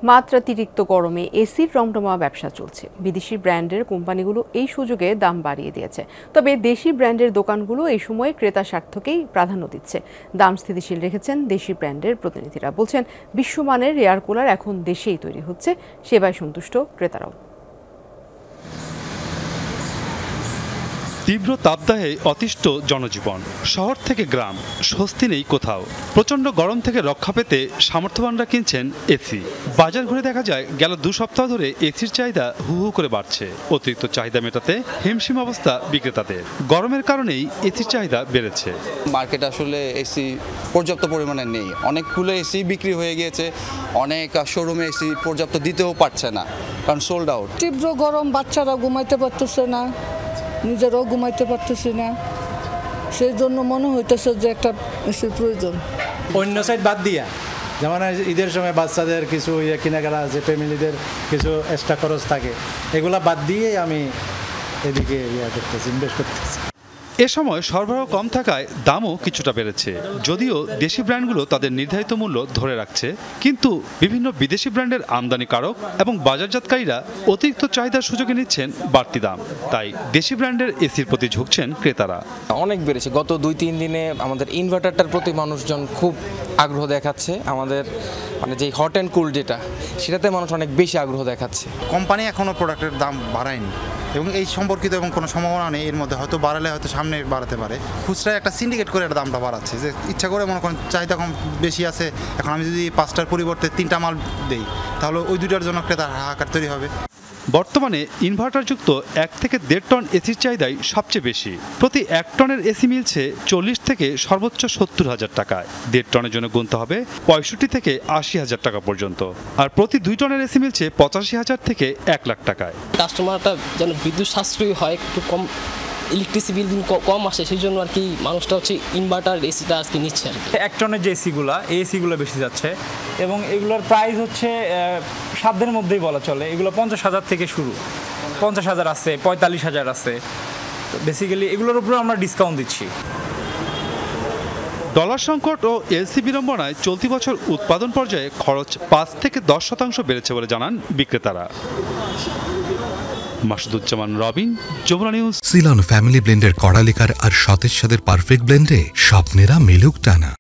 মাত্রাতিরিক্ত গরমে এসির রমরমা ব্যবসা চলছে। বিদেশি ব্র্যান্ডের কোম্পানিগুলো এই সুযোগে দাম বাড়িয়ে দিয়েছে। তবে দেশি ব্র্যান্ডের দোকানগুলো এই সময়ে ক্রেতা স্বার্থকেই প্রাধান্য দিচ্ছে। দাম স্থিতিশীল রেখেছেন দেশি ব্র্যান্ডের প্রতিনিধিরা। বলছেন, বিশ্বমানের এয়ার কুলার এখন দেশেই তৈরি হচ্ছে, সেবায় সন্তুষ্ট ক্রেতারাও। তীব্র তাপদাহে অতিষ্ঠ জনজীবন। শহর থেকে গ্রাম, স্বস্তি নেই কোথাও। প্রচণ্ড গরম থেকে রক্ষা পেতে সামর্থ্যবানরা কিনছেন এসি। বাজার ঘুরে দেখা যায়, গেল 2 সপ্তাহ ধরে এসির চাহিদা হু হু করে বাড়ছে। অতিরিক্ত চাহিদা মেটাতে হিমশিম অবস্থা বিক্রেতাদের। গরমের কারণেই এসির চাহিদা বেড়েছে। মার্কেটে আসলে এসি পর্যাপ্ত পরিমাণে নেই। অনেকগুলো এসি বিক্রি হয়ে গিয়েছে, অনেক শোরুমে এসি পর্যাপ্ত দিতেও পারছে না, কারণ সোল্ড আউট। তীব্র গরম, বাচ্চারা ঘুমাইতে পারতেছে না, নিজেরাও ঘুমাইতে পারতেছি না, সেই জন্য মনে হইতেছে যে একটা এসির প্রয়োজন। অন্য সাইড বাদ দিয়া, যেমন ঈদের সময় বাচ্চাদের কিছু কেনাকাটা আছে, ফ্যামিলিদের কিছু এক্সট্রা খরচ থাকে, এগুলা বাদ দিয়ে আমি এদিকে করতেছি, ইনভেস্ট করতেছি। এ সময় সরবরাহ কম থাকায় দামও কিছুটা বেড়েছে। যদিও দেশি ব্র্যান্ডগুলো তাদের নির্ধারিত মূল্য ধরে রাখছে, কিন্তু বিভিন্ন বিদেশি ব্র্যান্ডের আমদানিকারক এবং বাজারজাতকারীরা অতিরিক্ত চাহিদার সুযোগে নিচ্ছেন বাড়তি দাম। তাই দেশি ব্র্যান্ডের এসির প্রতি ঝুঁকছেন ক্রেতারা। অনেক বেড়েছে। গত 2-3 দিনে আমাদের ইনভার্টারটার প্রতি মানুষজন খুব আগ্রহ দেখাচ্ছে। আমাদের যে হট অ্যান্ড কুল যেটা, সেটাতে মানুষ অনেক বেশি আগ্রহ দেখাচ্ছে। কোম্পানি এখনও প্রোডাক্টের দাম বাড়ায়নি এবং এই সম্পর্কিত এবং কোনো সম্ভাবনা নেই। এর মধ্যে হয়তো বাড়ালে হয়তো সামনে বাড়াতে পারে। খুচরায় একটা সিন্ডিকেট করে এটা দামটা বাড়াচ্ছে, যে ইচ্ছা করে মনে করেন চাহিদা কম বেশি আছে, এখন আমি যদি 5টার পরিবর্তে 3টা মাল দেই, তাহলে ওই 2টার জন্য ক্রেতার হাহাকার তৈরি হবে। বর্তমানে ইনভার্টারযুক্ত 1 থেকে 1.5 টন এসির চাহিদাই সবচেয়ে বেশি। প্রতি 1 টনের এসি মিলছে 40 থেকে সর্বোচ্চ 70,000 টাকায়। 1.5 টনের জন্য গুনতে হবে 65 থেকে 80,000 টাকা পর্যন্ত। আর প্রতি 2 টনের এসি মিলছে 85,000 থেকে 1 লাখ টাকায়। কাস্টমারটা যেন বিদ্যুৎ সাশ্রয়ী হয়, একটু কম ইলেকট্রিসিটি বিল কম আসে, সেই জন্য আর কি মানুষটা ইনভার্টার এসিটা আজকে নিচ্ছে আর কি। 1 টনের যে এসিগুলো বেশি যাচ্ছে এবং এগুলোর প্রাইস হচ্ছে সাধ্যের মধ্যেই বলা চলে। এগুলো 50,000 থেকে শুরু, 50,000 আছে, 45,000 আছে। বেসিক্যালি এগুলোর উপরে আমরা ডিসকাউন্ট দিচ্ছি। ডলার সংকট ও এলসি বিড়ম্বনায় চলতি বছর উৎপাদন পর্যায়ে খরচ 5 থেকে 10% বেড়েছে বলে জানান বিক্রেতারা। Masuduzzaman Robin, Jamuna news. Ceylon family ব্লেন্ডের কড়া লিকার আর সতেজ স্বাদের পারফেক্ট ব্লেন্ডে স্বপ্নেরা মিলুক টানা।